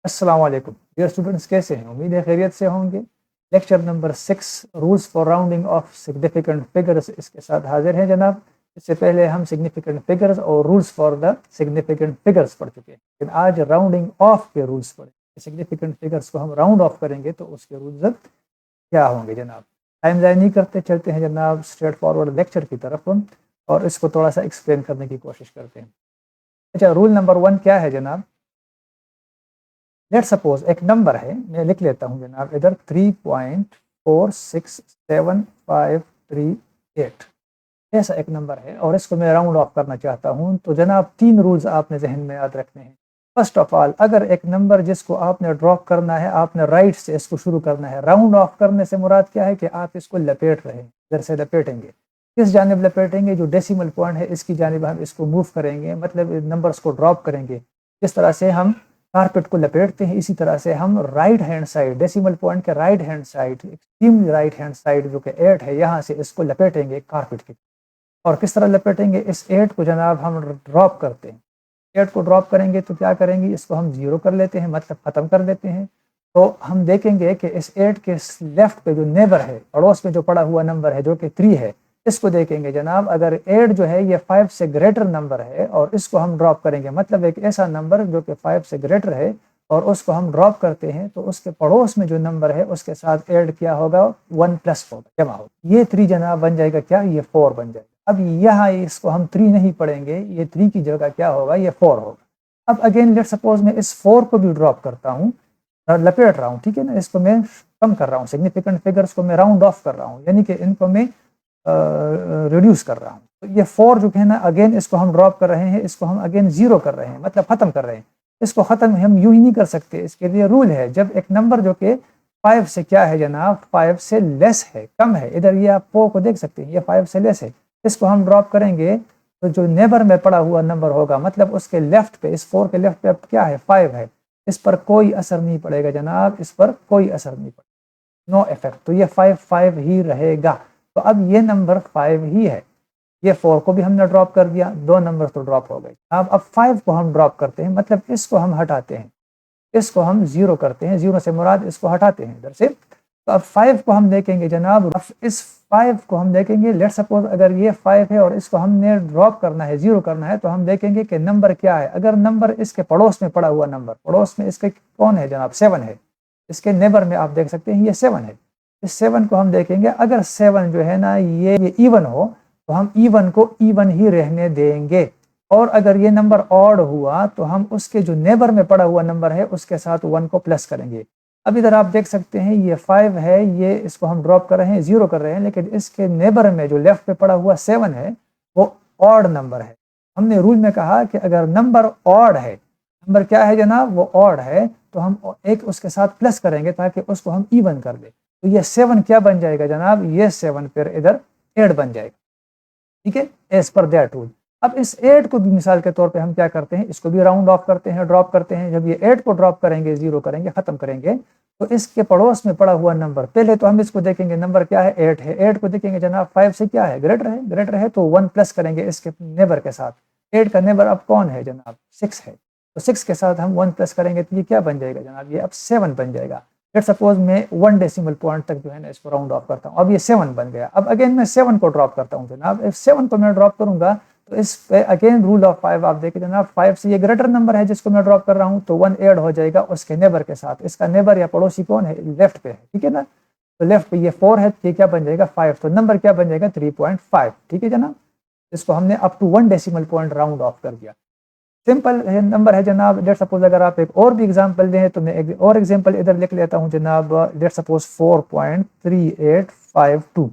अस्सलाम वालेकुम dear students, कैसे हैं? उम्मीद है खैरियत से होंगे। Lecture number 6 rules for rounding off significant figures इसके साथ हाजिर हैं जनाब। इससे पहले हम सिग्निफिकेंट फिगर्स और rules for the significant figures पढ़ चुके हैं, लेकिन आज राउंडिंग ऑफ के रूल्स पढ़ेंगे। सिग्निफिकेंट फिगर्स को हम राउंड ऑफ करेंगे तो उसके रूल्स क्या होंगे जनाब। टाइम ज़ाया नहीं करते, चलते हैं जनाब स्ट्रेट फॉरवर्ड लेक्चर की तरफ और इसको थोड़ा सा एक्सप्लेन करने की कोशिश करते हैं। अच्छा, रूल नंबर 1 क्या है जनाब? लेट सपोज एक नंबर है, मैं लिख लेता हूँ जनाब इधर 3.4675338 ऐसा एक नंबर है और इसको मैं राउंड ऑफ करना चाहता हूँ। तो जनाब 3 रूल्स आपने जहन में याद रखने हैं। फर्स्ट ऑफ ऑल, अगर एक नंबर जिसको आपने ड्रॉप करना है, आपने राइट से इसको शुरू करना है। राउंड ऑफ करने से मुराद क्या है कि आप इसको लपेट रहे हैं, इधर से लपेटेंगे। किस जानिब लपेटेंगे? जो डेसिमल पॉइंट है इसकी जानिब हम इसको मूव करेंगे, मतलब नंबर्स को ड्रॉप करेंगे। जिस तरह से हम कारपेट को लपेटते हैं, इसी तरह से हम right hand side, decimal point के right hand side, extreme right hand side जो कि 8 है, यहाँ से इसको लपेटेंगे कारपेट की। और किस तरह लपेटेंगे? इस 8 को जनाब हम ड्रॉप करते हैं। 8 को ड्रॉप करेंगे तो क्या करेंगे? इसको हम 0 कर लेते हैं, मतलब ख़त्म कर देते हैं। तो हम देखेंगे कि इस 8 के लेफ्ट पे जो नेबर है, पड़ोस में जो पड़ा हुआ नंबर है जो कि 3 है, इसको देखेंगे जनाब। अगर 8 जो है ये 5 से ग्रेटर नंबर है और इसको हम ड्रॉप करेंगे, मतलब एक ऐसा नंबर जो कि 5 से ग्रेटर है और उसको हम ड्रॉप करते हैं, तो उसके पड़ोस में जो नंबर है उसके साथ ऐड क्या होगा? 1 + 4 जमा होगा। ये 3 जनाब बन जाएगा क्या? ये 4 बन जाएगा। अब यहाँ इसको हम 3 नहीं पढ़ेंगे, ये 3 की जगह क्या होगा? ये 4 होगा। अब अगेन लेट सपोज मैं इस 4 को भी ड्रॉप करता हूँ, लपेट रहा हूँ, ठीक है ना। इसको मैं कम कर रहा हूँ, सिग्निफिकेंट फिगर्स को मैं राउंड ऑफ कर रहा हूँ, यानी कि इनको मैं रिड्यूस कर रहा हूँ। तो ये 4 जो है ना, अगेन इसको हम ड्रॉप कर रहे हैं, इसको हम अगेन 0 कर रहे हैं, मतलब ख़त्म कर रहे हैं। इसको ख़त्म हम यूं ही नहीं कर सकते, इसके लिए रूल है। जब एक नंबर जो कि 5 से क्या है जनाब? 5 से लेस है, कम है। इधर ये आप 4 को देख सकते हैं, ये 5 से लेस है। इसको हम ड्रॉप करेंगे तो जो नेबर में पड़ा हुआ नंबर होगा, मतलब उसके लेफ्ट पे, इस 4 के लेफ्ट पे अब क्या है? 5 है। इस पर कोई असर नहीं पड़ेगा जनाब, इस पर कोई असर नहीं पड़ेगा, नो इफेक्ट। तो ये 5 5 ही रहेगा। तो अब ये नंबर 5 ही है। ये 4 को भी हमने ड्रॉप कर दिया, 2 नंबर तो ड्रॉप हो गए। अब 5 को हम ड्रॉप करते हैं, मतलब इसको हम हटाते हैं, इसको हम 0 करते हैं। 0 से मुराद इसको हटाते हैं इधर से। तो अब 5 को हम देखेंगे जनाब, अब इस 5 को हम देखेंगे। लेट सपोज अगर ये 5 है और इसको हमने ड्रॉप करना है, 0 करना है, तो हम देखेंगे कि नंबर क्या है। अगर नंबर इसके पड़ोस में पड़ा हुआ नंबर, पड़ोस में इसके कौन है जनाब? 7 है। इसके नेबर में आप देख सकते हैं ये 7 है। इस 7 को हम देखेंगे, अगर 7 जो है ना ये इवन हो तो हम इवन को इवन ही रहने देंगे। और अगर ये नंबर ऑड हुआ तो हम उसके जो नेबर में पड़ा हुआ नंबर है उसके साथ 1 को प्लस करेंगे। अब इधर आप देख सकते हैं ये 5 है, ये इसको हम ड्रॉप कर रहे हैं, 0 कर रहे हैं, लेकिन इसके नेबर में जो लेफ्ट पे पड़ा हुआ 7 है वो ऑड नंबर है। हमने रूल में कहा कि अगर नंबर ऑड है, नंबर क्या है जनाब? वो ऑड है, तो हम एक उसके साथ प्लस करेंगे ताकि उसको हम इवन कर दें। तो ये 7 क्या बन जाएगा जनाब? ये 7 फिर इधर 8 बन जाएगा, ठीक है, एज पर दैट रूल। अब इस 8 को भी मिसाल के तौर पे हम क्या करते हैं? इसको भी राउंड ऑफ करते हैं, ड्रॉप करते हैं। जब ये 8 को ड्रॉप करेंगे, 0 करेंगे, ख़त्म करेंगे, तो इसके पड़ोस में पड़ा हुआ नंबर, पहले तो हम इसको देखेंगे, नंबर क्या है? 8 है। 8 को देखेंगे जनाब, 5 से क्या है? ग्रेटर है। ग्रेटर है तो 1 प्लस करेंगे इसके नेबर के साथ। 8 का नेबर अब कौन है जनाब? 6 है। तो 6 के साथ हम 1 प्लस करेंगे तो ये क्या बन जाएगा जनाब? ये अब 7 बन जाएगा। लेट सपोज मैं 1 डेसिमल पॉइंट तक जो है ना इसको राउंड ऑफ करता हूँ। अब ये 7 बन गया। अब अगेन मैं 7 को ड्रॉप करता हूँ जनाब। इस 7 को मैं ड्रॉप करूंगा तो इस पे अगेन रूल ऑफ 5 आप देखें जनाब, 5 से ये ग्रेटर नंबर है जिसको मैं ड्रॉप कर रहा हूँ, तो 1 ऐड हो जाएगा उसके नेबर के साथ। इसका नेबर या पड़ोसी कौन है? लेफ्ट पे है, ठीक है ना। तो लेफ्ट पे ये 4 है, ये क्या बन जाएगा? 5। तो नंबर क्या बन जाएगा? 3.5, ठीक है जनाब। इसको हमने up to 1 decimal point round off कर दिया। सिंपल नंबर है जनाब। लेट सपोज अगर आप एक और भी एग्जांपल दें तो मैं एक और एग्जांपल इधर लिख लेता हूं जनाब। Let suppose 4.3852।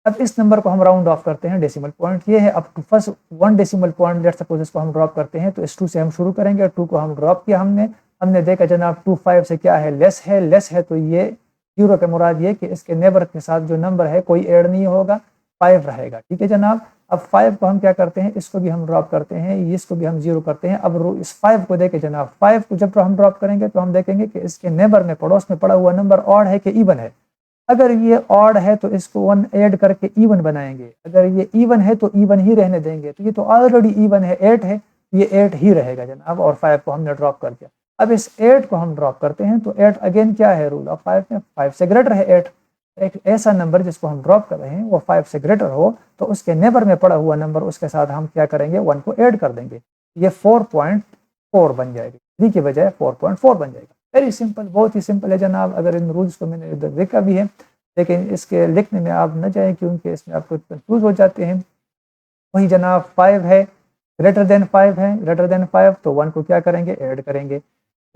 अब इस नंबर को हम राउंड ऑफ करते हैं, डेसिमल पॉइंट ये है up to first 1 decimal point. Let suppose इसको हम ड्रॉप करते हैं तो इस 2 से हम शुरू करेंगे। 2 को हम ड्रॉप किया, हमने देखा जनाब 2 5 से क्या है? लेस है। लेस है तो ये 0 के मुराद ये कि इसके नेबर के साथ जो नंबर है कोई ऐड नहीं होगा, 5 रहेगा, ठीक है जनाब। अब 5 को हम क्या करते हैं? इसको भी हम ड्रॉप करते हैं, इसको भी हम 0 करते हैं। अब इस 5 को देखें जनाब, 5 को जब हम ड्रॉप करेंगे तो हम देखेंगे कि इसके नेबर में, पड़ोस में पड़ा हुआ नंबर ऑड है कि इवन है। अगर ये ऑड है तो इसको 1 ऐड करके इवन बनाएंगे। अगर ये इवन है तो इवन ही रहने देंगे। तो ये तो ऑलरेडी इवन है, 8 है, ये 8 ही रहेगा जनाब। और 5 को हमने ड्रॉप कर दिया। अब इस 8 को हम ड्रॉप करते हैं तो 8 अगेन क्या है, रूल ऑफ 5 में 5 से ग्रेटर है 8। एक ऐसा नंबर जिसको हम ड्रॉप कर रहे हैं वो 5 से ग्रेटर हो तो उसके नेबर में पड़ा हुआ नंबर उसके साथ हम क्या करेंगे, 1 को ऐड कर देंगे, ये 4.4 बन जाएगी, 3 की बजाय 4.4 बन जाएगा। वेरी सिंपल, बहुत ही सिंपल है जनाब। अगर इन रूल्स को मैंने इधर देखा भी है, लेकिन इसके लिखने में आप न जाएं क्योंकि इसमें आपको कंफ्यूज हो जाते हैं। वही जनाब 5 है, ग्रेटर देन 5 है, ग्रेटर देन 5 तो 1 को क्या करेंगे, ऐड करेंगे।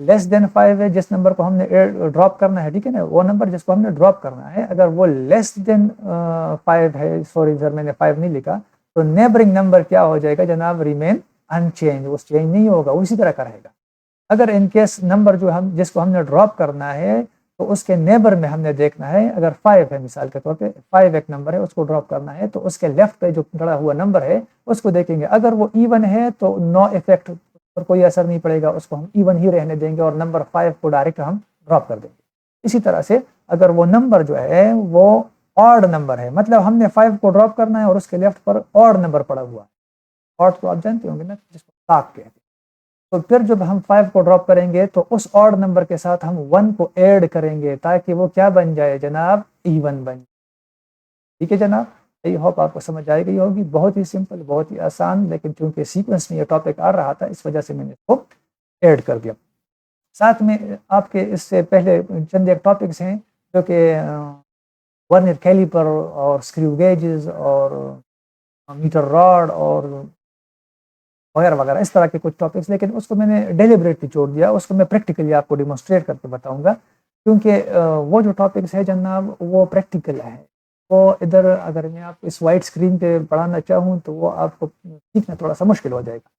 लेस देन 5 है, जिस नंबर को हमने ड्रॉप करना है, ठीक है ना, वो नंबर जिसको हमने ड्रॉप करना है अगर वो लेस देन 5 है, सॉरी सर मैंने 5 नहीं लिखा, तो नेबरिंग नंबर क्या हो जाएगा जनाब, रिमेन अनचेंज, वो चेंज नहीं होगा, उसी तरह का रहेगा। अगर इन केस नंबर जो हम जिसको हमने ड्रॉप करना है तो उसके नेबर में हमने देखना है, अगर 5 है मिसाल के तौर पे 5 एक नंबर है उसको ड्रॉप करना है तो उसके लेफ्ट पे जो खड़ा हुआ नंबर है उसको देखेंगे, अगर वो इवन है तो नो इफेक्ट पर कोई असर नहीं पड़ेगा, उसको हम इवन ही रहने देंगे और नंबर 5 को डायरेक्ट हम ड्रॉप कर देंगे। इसी तरह से अगर वो नंबर जो है वो ऑड नंबर है, मतलब हमने 5 को ड्रॉप करना है और उसके लेफ्ट पर ऑड नंबर पड़ा हुआ है, ऑड तो आप जानते होंगे ना जिसको ताक कहते हैं, तो फिर जब हम 5 को ड्रॉप करेंगे तो उस ऑड नंबर के साथ हम 1 को ऐड करेंगे ताकि वो क्या बन जाए जनाब, इवन बन जाए। ठीक है जनाब, आई होप आपको समझ आई गई होगी। बहुत ही सिंपल, बहुत ही आसान, लेकिन चूंकि सीक्वेंस में ये टॉपिक आ रहा था इस वजह से मैंने इसको ऐड कर दिया। साथ में आपके इससे पहले चंद एक टॉपिक्स हैं जो कि वर्नियर कैलिपर और स्क्रू गेजेस और मीटर रॉड और वगैरह वगैरह इस तरह के कुछ टॉपिक्स, लेकिन उसको मैंने डेलिबरेटली छोड़ दिया, उसको मैं प्रैक्टिकली आपको डिमॉन्स्ट्रेट करके बताऊंगा क्योंकि वो जो टॉपिक्स है जनाब वो प्रैक्टिकल है। वो इधर अगर मैं आपको इस वाइट स्क्रीन पे पढ़ाना चाहूँ तो वो आपको सीखना थोड़ा सा मुश्किल हो जाएगा,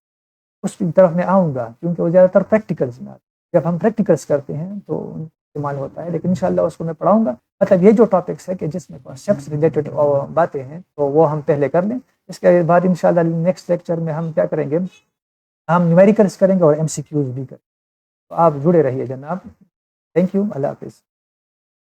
उस तरफ मैं आऊँगा क्योंकि वो ज़्यादातर प्रैक्टिकल्स में आता है। जब हम प्रैक्टिकल्स करते हैं तो इस्तेमाल होता है, लेकिन इंशाल्लाह उसको मैं पढ़ाऊँगा। मतलब ये जो टॉपिक्स है कि जिसमें कॉन्सेप्ट्स रिलेटेड बातें हैं तो वो हम पहले कर लें, इसके बाद इंशाल्लाह नेक्स्ट लेक्चर में हम क्या करेंगे, हम न्यूमेरिकल्स करेंगे और एमसीक्यूज भी करेंगे। तो आप जुड़े रहिए जनाब। थैंक यू, अल्लाह हाफिज़।